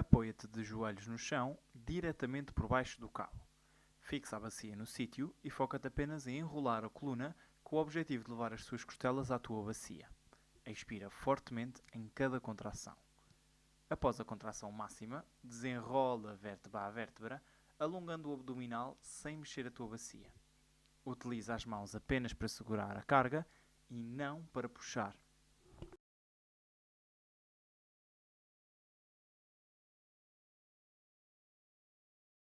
Apoia-te de joelhos no chão, diretamente por baixo do cabo. Fixa a bacia no sítio e foca-te apenas em enrolar a coluna com o objetivo de levar as tuas costelas à tua bacia. Expira fortemente em cada contração. Após a contração máxima, desenrola vértebra a vértebra, alongando o abdominal sem mexer a tua bacia. Utiliza as mãos apenas para segurar a carga e não para puxar.